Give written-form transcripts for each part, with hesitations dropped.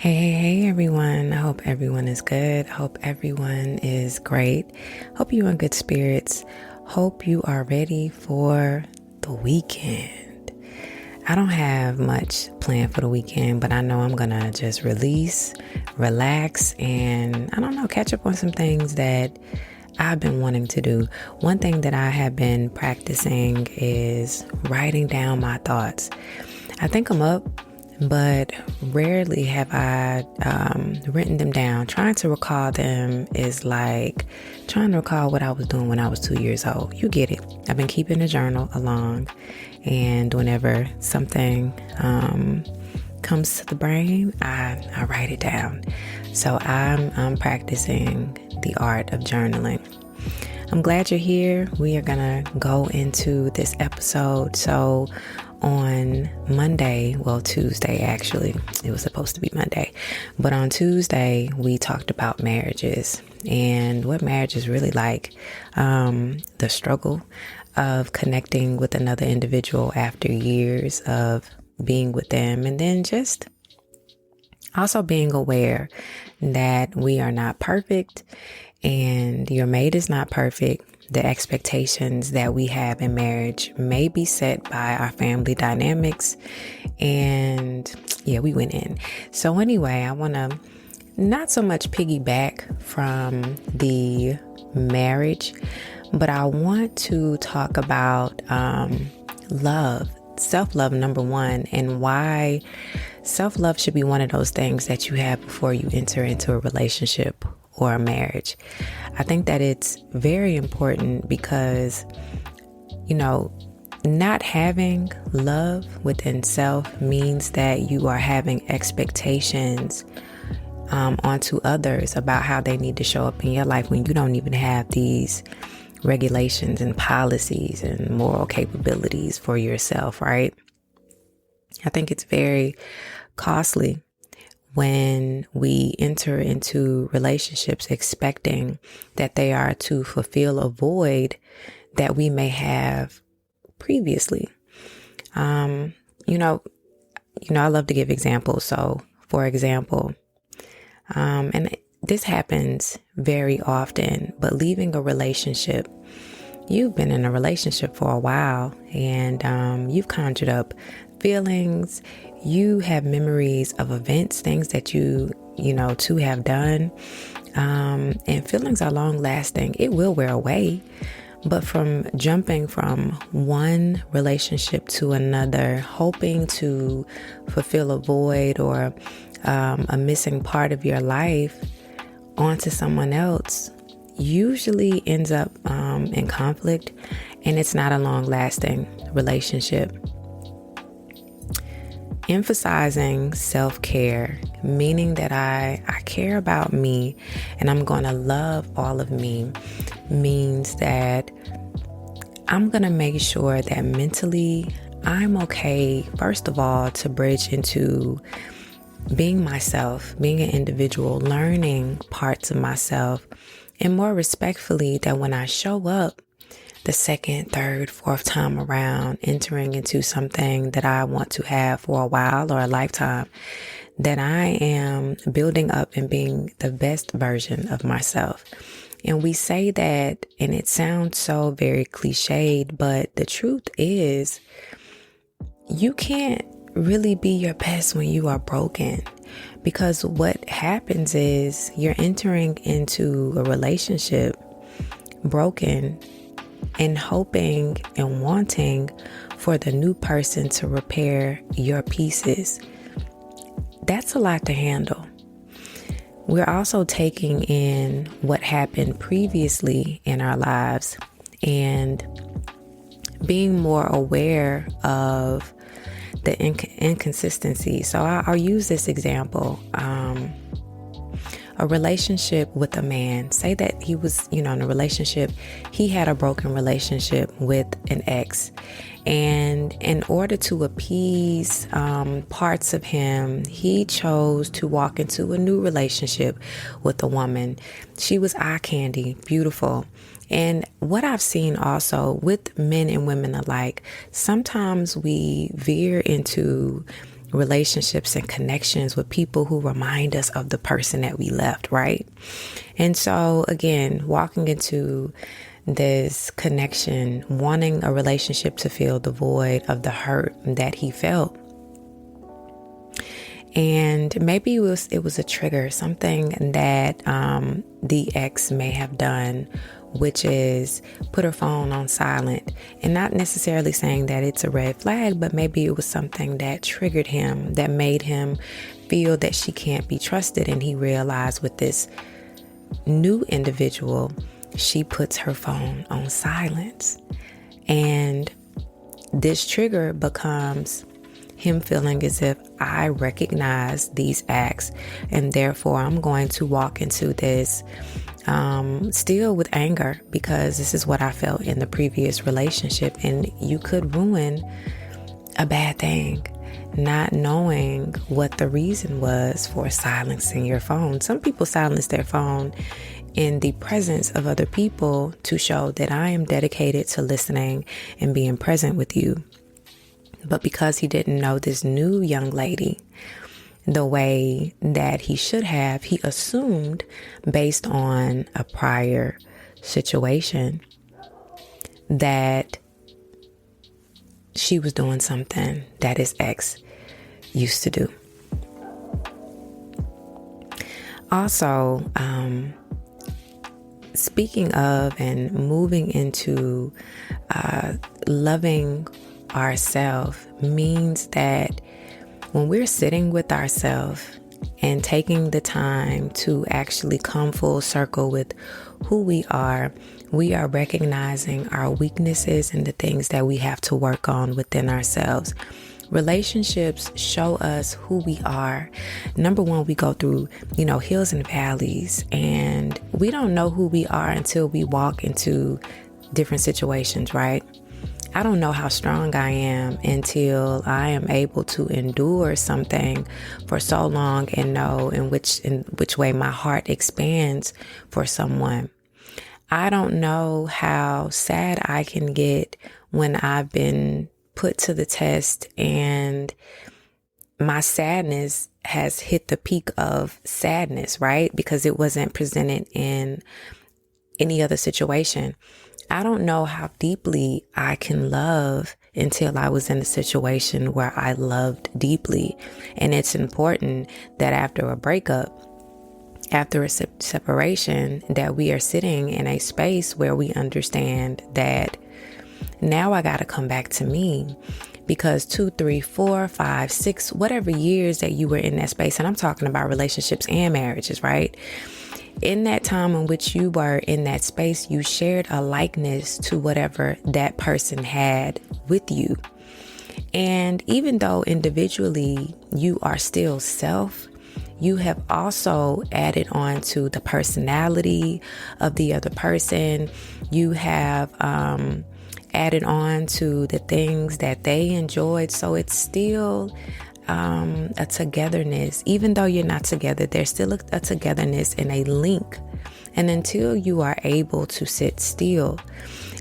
Hey, everyone. I hope everyone is good. Hope everyone is great. Hope you're in good spirits. Hope you are ready for the weekend. I don't have much planned for the weekend, but I know I'm going to just release, relax, and I don't know, catch up on some things that I've been wanting to do. One thing that I have been practicing is writing down my thoughts. I think I'm up, but rarely have I written them down. Trying to recall them is like trying to recall what I was doing when I was 2 years old. You get it. I've been keeping a journal along, and whenever something comes to the brain, I write it down. So I'm practicing the art of journaling. I'm glad you're here. We are going to go into this episode. So on Tuesday, actually, it was supposed to be Monday, but on Tuesday, we talked about marriages and what marriage is really like, the struggle of connecting with another individual after years of being with them, and then just also being aware that we are not perfect and your mate is not perfect. The expectations that we have in marriage may be set by our family dynamics. And yeah, we went in. So anyway, I want to not so much piggyback from the marriage, but I want to talk about love, self-love, number one, and why self-love should be one of those things that you have before you enter into a relationship or a marriage. I think that it's very important because, not having love within self means that you are having expectations onto others about how they need to show up in your life when you don't even have these regulations and policies and moral capabilities for yourself, right? I think it's very costly when we enter into relationships expecting that they are to fulfill a void that we may have previously. I love to give examples. So, for example, and this happens very often, but leaving a relationship, you've been in a relationship for a while and you've conjured up feelings. You have memories of events, things that you two have done. And feelings are long lasting. It will wear away. But from jumping from one relationship to another, hoping to fulfill a void or a missing part of your life onto someone else, usually ends up in conflict, and it's not a long lasting relationship. Emphasizing self-care, meaning that I care about me and I'm going to love all of me, means that I'm going to make sure that mentally I'm okay, first of all, to bridge into being myself, being an individual, learning parts of myself, and more respectfully, that when I show up the second, third, fourth time around, entering into something that I want to have for a while or a lifetime, that I am building up and being the best version of myself. And we say that, and it sounds so very cliched, but the truth is, you can't really be your best when you are broken, because what happens is you're entering into a relationship broken and hoping and wanting for the new person to repair your pieces. That's a lot to handle. We're also taking in what happened previously in our lives and being more aware of the inconsistency. So I'll use this example. A relationship with a man. Say that he was, in a relationship, he had a broken relationship with an ex. And in order to appease parts of him, he chose to walk into a new relationship with a woman. She was eye candy, beautiful. And what I've seen also with men and women alike, sometimes we veer into relationships and connections with people who remind us of the person that we left, right? And so again, walking into this connection, wanting a relationship to fill the void of the hurt that he felt. And maybe it was a trigger, something that the ex may have done, which is put her phone on silent. And not necessarily saying that it's a red flag, but maybe it was something that triggered him, that made him feel that she can't be trusted. And he realized with this new individual, she puts her phone on silence. And this trigger becomes him feeling as if I recognize these acts, and therefore I'm going to walk into this still with anger, because this is what I felt in the previous relationship. And you could ruin a bad thing not knowing what the reason was for silencing your phone. Some people silence their phone in the presence of other people to show that I am dedicated to listening and being present with you. But because he didn't know this new young lady the way that he should have, he assumed, based on a prior situation, that she was doing something that his ex used to do. Also, speaking of and moving into loving ourselves means that when we're sitting with ourselves and taking the time to actually come full circle with who we are recognizing our weaknesses and the things that we have to work on within ourselves. Relationships show us who we are. Number one, we go through, hills and valleys, and we don't know who we are until we walk into different situations, right? I don't know how strong I am until I am able to endure something for so long and know in which way my heart expands for someone. I don't know how sad I can get when I've been put to the test and my sadness has hit the peak of sadness, right? Because it wasn't presented in any other situation. I don't know how deeply I can love until I was in a situation where I loved deeply. And it's important that after a breakup, after a separation, that we are sitting in a space where we understand that now I got to come back to me, because 2, 3, 4, 5, 6, whatever years that you were in that space, and I'm talking about relationships and marriages, right? In that time in which you were in that space, you shared a likeness to whatever that person had with you. And even though individually you are still self, you have also added on to the personality of the other person. You have added on to the things that they enjoyed. So it's still a togetherness. Even though you're not together, there's still a togetherness and a link. And until you are able to sit still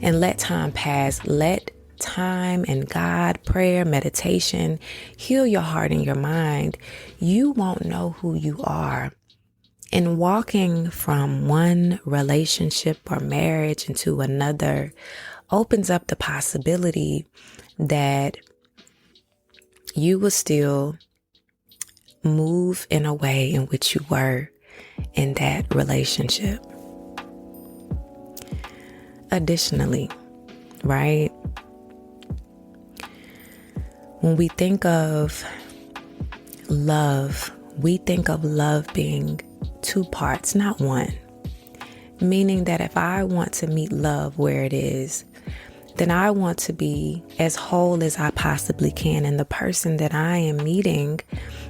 and let time pass, let time and God, prayer, meditation heal your heart and your mind, you won't know who you are. And walking from one relationship or marriage into another opens up the possibility that you will still move in a way in which you were in that relationship. Additionally, right? When we think of love, we think of love being two parts, not one. Meaning that if I want to meet love where it is, then I want to be as whole as I possibly can. And the person that I am meeting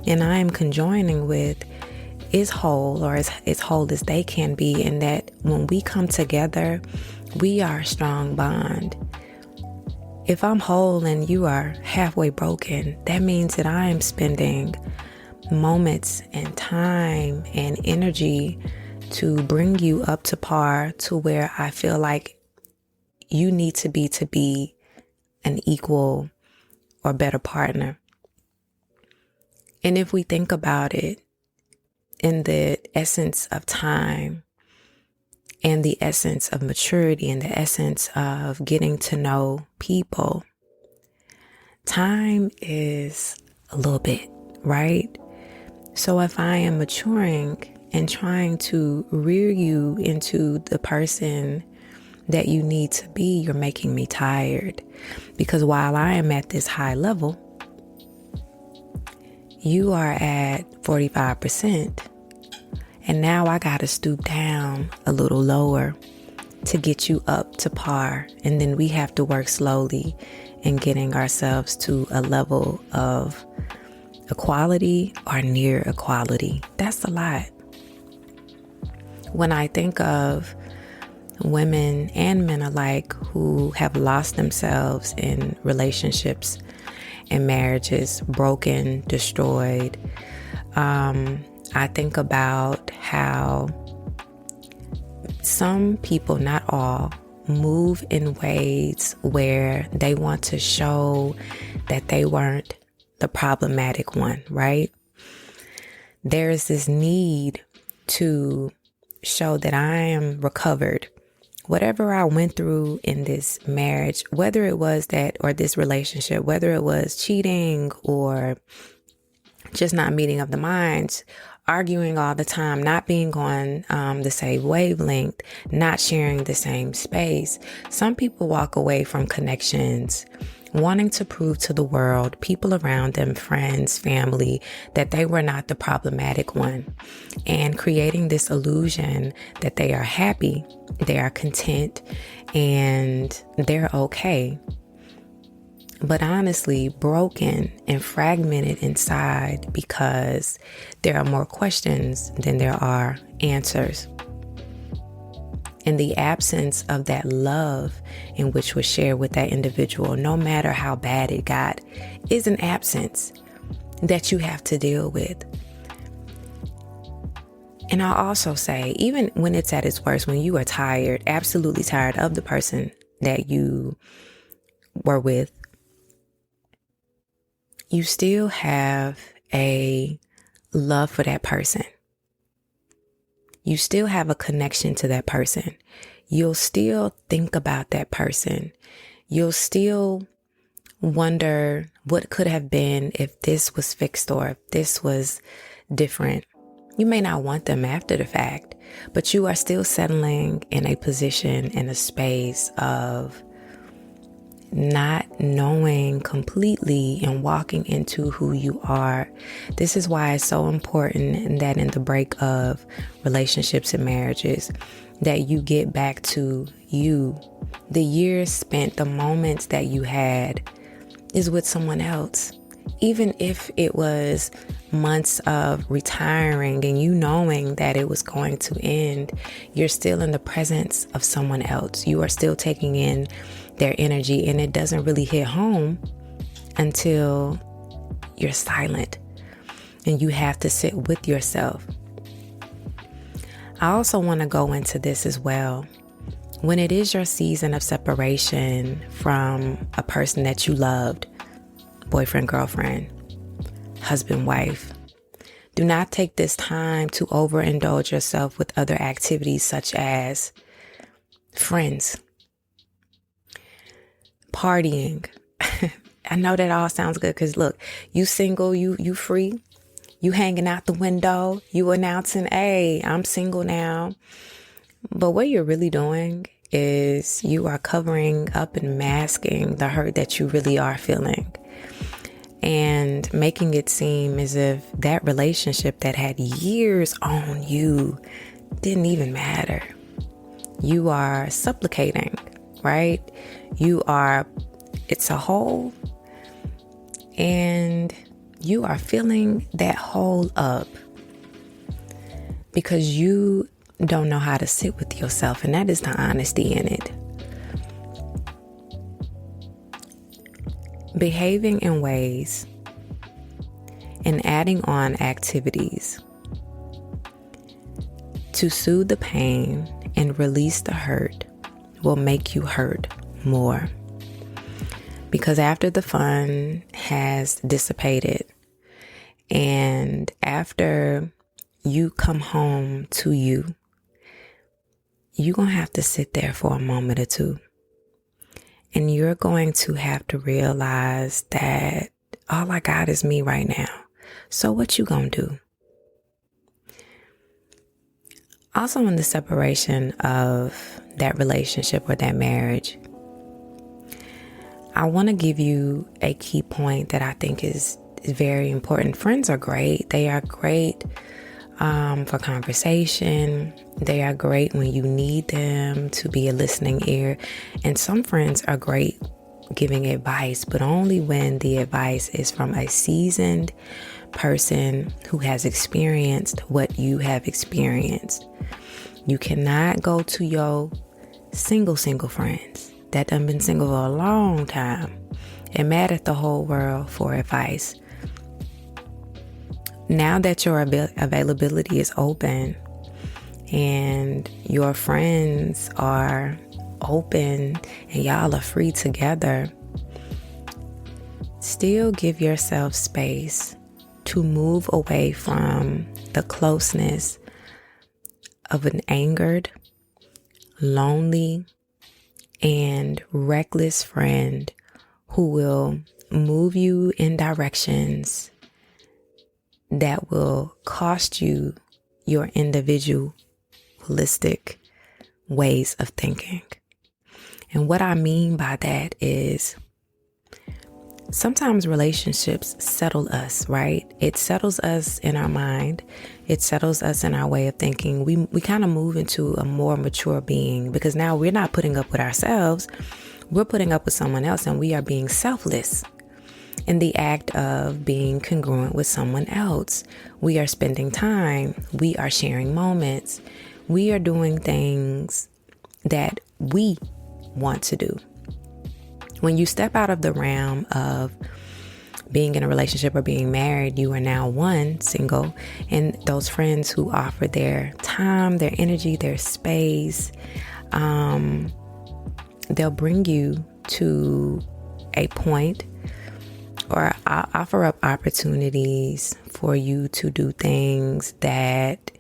and I am conjoining with is whole, or as whole as they can be. And that when we come together, we are a strong bond. If I'm whole and you are halfway broken, that means that I am spending moments and time and energy to bring you up to par, to where I feel like you need to be an equal or better partner. And if we think about it in the essence of time and the essence of maturity and the essence of getting to know people, time is a little bit, right? So if I am maturing and trying to rear you into the person that you need to be, you're making me tired. Because while I am at this high level, you are at 45%. And now I got to stoop down a little lower to get you up to par. And then we have to work slowly in getting ourselves to a level of equality or near equality. That's a lot. When I think of women and men alike who have lost themselves in relationships and marriages, broken, destroyed, I think about how some people, not all, move in ways where they want to show that they weren't the problematic one, right? There is this need to show that I am recovered. Whatever I went through in this marriage, whether it was that or this relationship, whether it was cheating or just not meeting of the minds, arguing all the time, not being on the same wavelength, not sharing the same space. Some people walk away from connections wanting to prove to the world, people around them, friends, family, that they were not the problematic one, and creating this illusion that they are happy, they are content, and they're okay. But honestly, broken and fragmented inside because there are more questions than there are answers. In the absence of that love in which was shared with that individual, no matter how bad it got, is an absence that you have to deal with. And I'll also say, even when it's at its worst, when you are tired, absolutely tired of the person that you were with, you still have a love for that person. You still have a connection to that person. You'll still think about that person. You'll still wonder what could have been if this was fixed or if this was different. You may not want them after the fact, but you are still settling in a position, in a space of not knowing completely and walking into who you are. This is why it's so important that in the break of relationships and marriages, that you get back to you. The years spent, the moments that you had is with someone else. Even if it was months of retiring and you knowing that it was going to end, you're still in the presence of someone else. You are still taking in their energy, and it doesn't really hit home until you're silent and you have to sit with yourself. I also want to go into this as well. When it is your season of separation from a person that you loved, boyfriend, girlfriend, husband, wife, do not take this time to overindulge yourself with other activities such as friends, partying. I know that all sounds good because look, you single, you free, you hanging out the window, you announcing, hey, I'm single now. But what you're really doing is you are covering up and masking the hurt that you really are feeling, and making it seem as if that relationship that had years on you didn't even matter. You are supplicating, right? It's a hole, and you are filling that hole up because you don't know how to sit with yourself, and that is the honesty in it. Behaving in ways and adding on activities to soothe the pain and release the hurt will make you hurt more. Because after the fun has dissipated And after you come home to you're going to have to sit there for a moment or two. And you're going to have to realize that all I got is me right now. So what you going to do? Also, in the separation of that relationship or that marriage, I want to give you a key point that I think is very important. Friends are great. They are great for conversation. They are great when you need them to be a listening ear. And some friends are great giving advice, but only when the advice is from a seasoned person who has experienced what you have experienced. You cannot go to your single friends that done been single for a long time and mad at the whole world for advice. Now that your availability is open and your friends are open and y'all are free together, still give yourself space to move away from the closeness of an angered, lonely, and reckless friend who will move you in directions that will cost you your individualistic ways of thinking. And what I mean by that is sometimes relationships settle us, right? It settles us in our mind. It settles us in our way of thinking. We kind of move into a more mature being because now we're not putting up with ourselves. We're putting up with someone else, and we are being selfless in the act of being congruent with someone else. We are spending time. We are sharing moments. We are doing things that we want to do. When you step out of the realm of being in a relationship or being married, you are now one, single, and those friends who offer their time, their energy, their space, they'll bring you to a point or offer up opportunities for you to do things that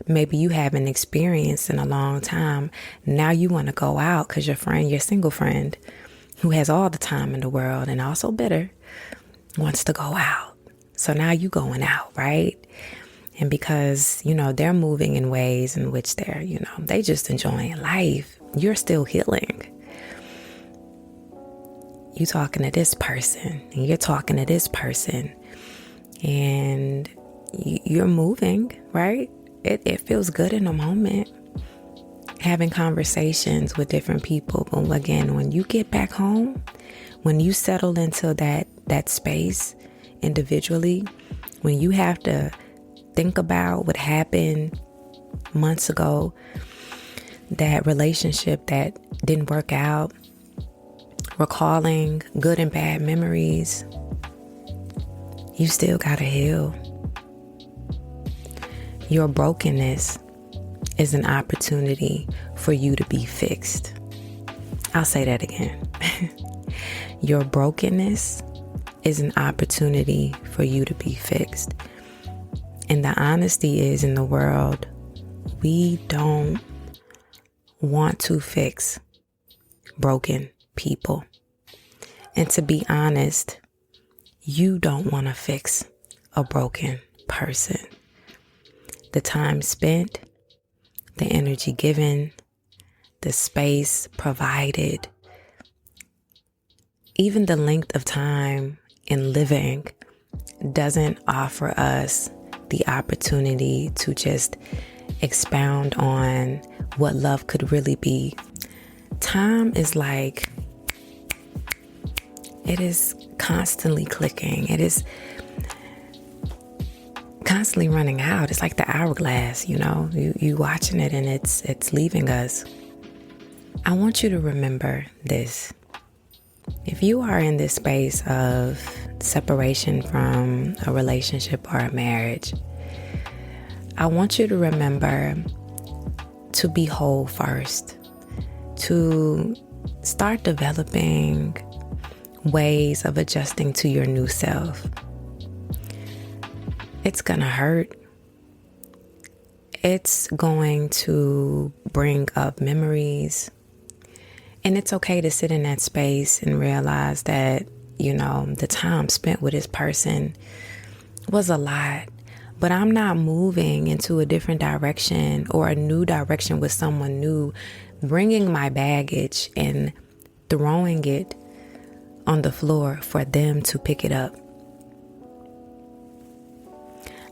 maybe you haven't experienced in a long time. Now you want to go out because your single friend, who has all the time in the world and also bitter, wants to go out. So now you going out, right? And because, they're moving in ways in which they're, they just enjoying life. You're still healing. You talking to this person and you're talking to this person and you're moving, right? It feels good in a moment. Having conversations with different people. But again, when you get back home, when you settle into that space individually, when you have to think about what happened months ago, that relationship that didn't work out, recalling good and bad memories, you still gotta heal. Your brokenness is an opportunity for you to be fixed. I'll say that again. Your brokenness is an opportunity for you to be fixed. And the honesty is, in the world, we don't want to fix broken people. And to be honest, you don't want to fix a broken person. The time spent, the energy given, the space provided, even the length of time in living doesn't offer us the opportunity to just expound on what love could really be. Time is like, it is constantly clicking. It is constantly running out. It's like the hourglass, you watching it and it's leaving us. I want you to remember this. If you are in this space of separation from a relationship or a marriage, I want you to remember to be whole first, to start developing ways of adjusting to your new self. It's gonna hurt. It's going to bring up memories. And it's okay to sit in that space and realize that, the time spent with this person was a lot. But I'm not moving into a different direction or a new direction with someone new, bringing my baggage and throwing it on the floor for them to pick it up.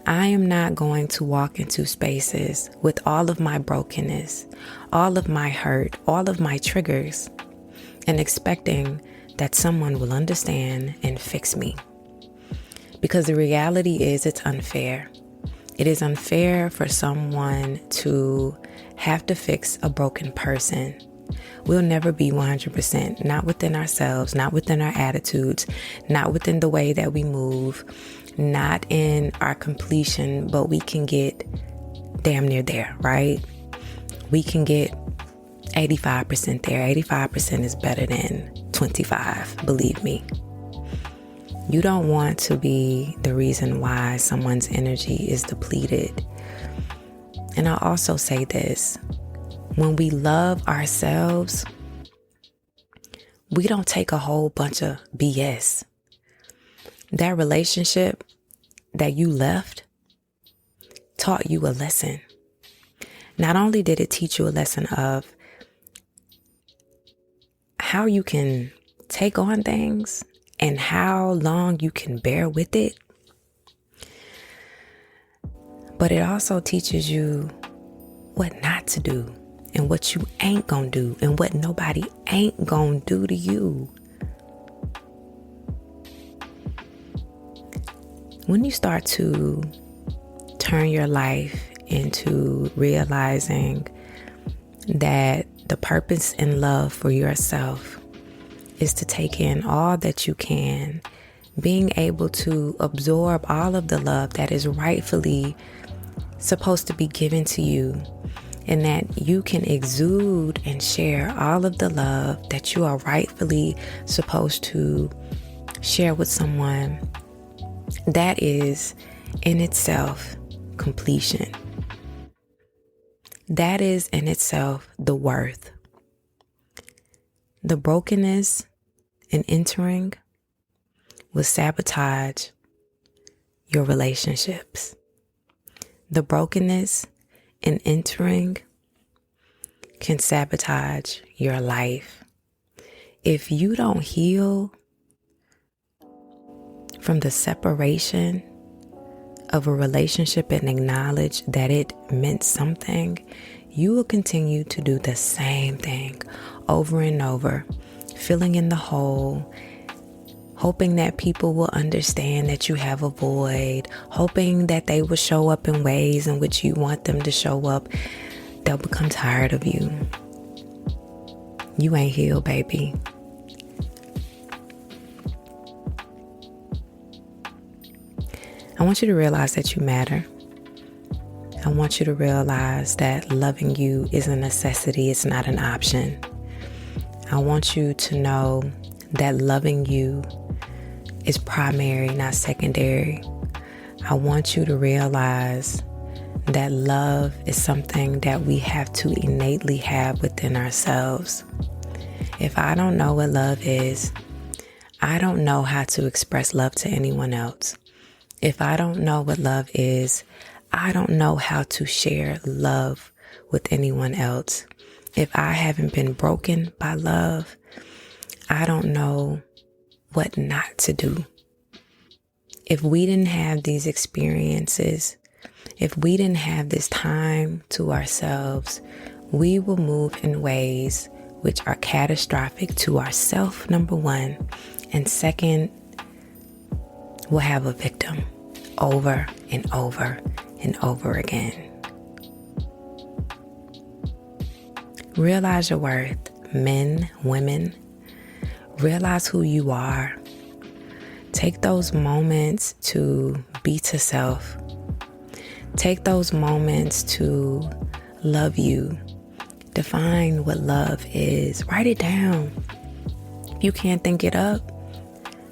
I am not going to walk into spaces with all of my brokenness, all of my hurt, all of my triggers, and expecting that someone will understand and fix me. Because the reality is it's unfair. It is unfair for someone to have to fix a broken person. We'll never be 100%, not within ourselves, not within our attitudes, not within the way that we move, not in our completion, but we can get damn near there, right? We can get 85% there. 85% is better than 25, believe me. You don't want to be the reason why someone's energy is depleted. And I'll also say this. When we love ourselves, we don't take a whole bunch of BS. That relationship that you left taught you a lesson. Not only did it teach you a lesson of how you can take on things and how long you can bear with it, but it also teaches you what not to do and what you ain't gonna do and what nobody ain't gonna do to you. When you start to turn your life into realizing that the purpose and love for yourself is to take in all that you can, being able to absorb all of the love that is rightfully supposed to be given to you, and that you can exude and share all of the love that you are rightfully supposed to share with someone, that is in itself completion. That is in itself the worth. The brokenness in entering will sabotage your relationships. The brokenness in entering can sabotage your life. If you don't heal from the separation of a relationship and acknowledge that it meant something, you will continue to do the same thing over and over, filling in the hole, hoping that people will understand that you have a void, hoping that they will show up in ways in which you want them to show up. They'll become tired of you. You ain't healed, baby. I want you to realize that you matter. I want you to realize that loving you is a necessity. It's not an option. I want you to know that loving you is primary, not secondary. I want you to realize that love is something that we have to innately have within ourselves. If I don't know what love is, I don't know how to express love to anyone else. If I don't know what love is, I don't know how to share love with anyone else. If I haven't been broken by love, I don't know what not to do. If we didn't have these experiences, if we didn't have this time to ourselves, we will move in ways which are catastrophic to ourselves, number one, and second, we'll have a victim over and over and over again. Realize your worth, men, women. Realize who you are. Take those moments to be to self. Take those moments to love you. Define what love is. Write it down. If you can't think it up,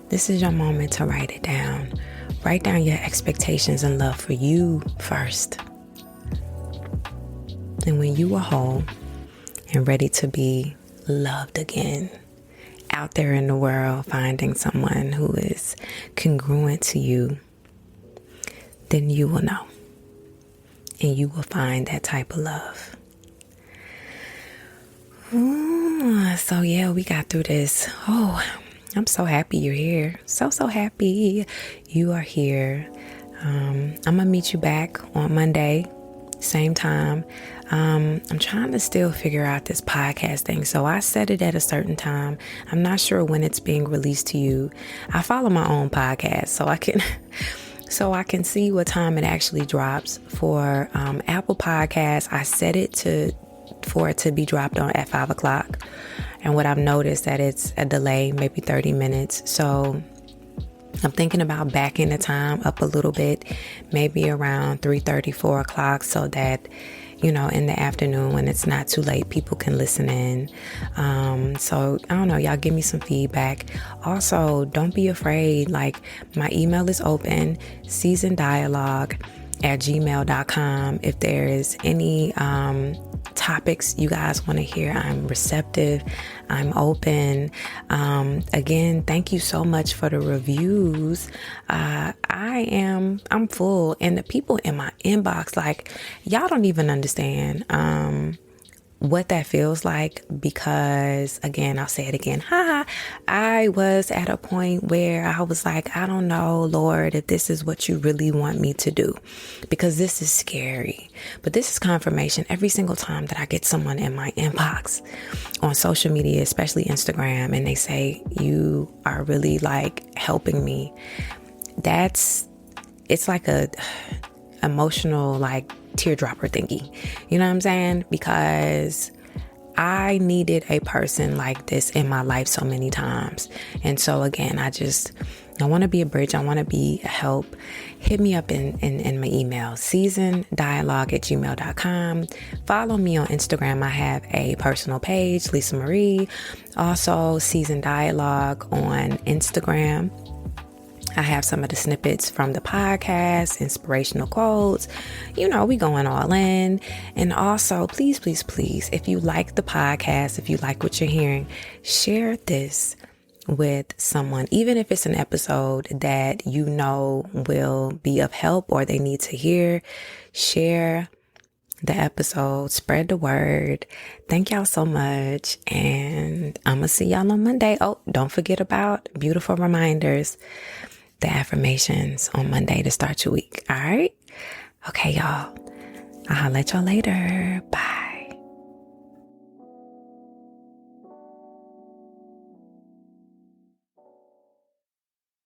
this is your moment to write it down. Write down your expectations and love for you first. And when you are whole and ready to be loved again, out there in the world, finding someone who is congruent to you, then you will know. And you will find that type of love. Ooh, so yeah, we got through this. Oh, I'm so happy you're here. So happy you are here. I'm going to meet you back on Monday, same time. I'm trying to still figure out this podcast thing. So I set it at a certain time. I'm not sure when it's being released to you. I follow my own podcast so I can see what time it actually drops. For Apple Podcasts, I set it for it to be dropped on at 5 o'clock. And what I've noticed that it's a delay, maybe 30 minutes. So I'm thinking about backing the time up a little bit, maybe around 3:30, 4 o'clock, so that, in the afternoon when it's not too late, people can listen in. So I don't know, y'all give me some feedback. Also, don't be afraid. Like, my email is open, seasondialogue@gmail.com. If there is any topics you guys want to hear, I'm receptive, I'm open. Again, thank you so much for the reviews. I'm full, and the people in my inbox, like, y'all don't even understand what that feels like, because again, I'll say it again, I was at a point where I was like, I don't know, Lord, if this is what you really want me to do, because this is scary. But this is confirmation every single time that I get someone in my inbox on social media, especially Instagram, and they say, you are really like helping me. It's like a emotional, like, teardropper thingy. You know what I'm saying? Because I needed a person like this in my life so many times. And so again, I want to be a bridge. I want to be a help. Hit me up in my email, seasondialogue@gmail.com. Follow me on Instagram. I have a personal page, Lisa Marie. Also, Season Dialogue on Instagram. I have some of the snippets from the podcast, inspirational quotes. We going all in. And also, please, please, please, if you like the podcast, if you like what you're hearing, share this with someone, even if it's an episode that will be of help or they need to hear. Share the episode, spread the word. Thank y'all so much. And I'm going to see y'all on Monday. Oh, don't forget about beautiful reminders, the affirmations on Monday to start your week. All right. Okay, y'all. I'll let y'all later. Bye.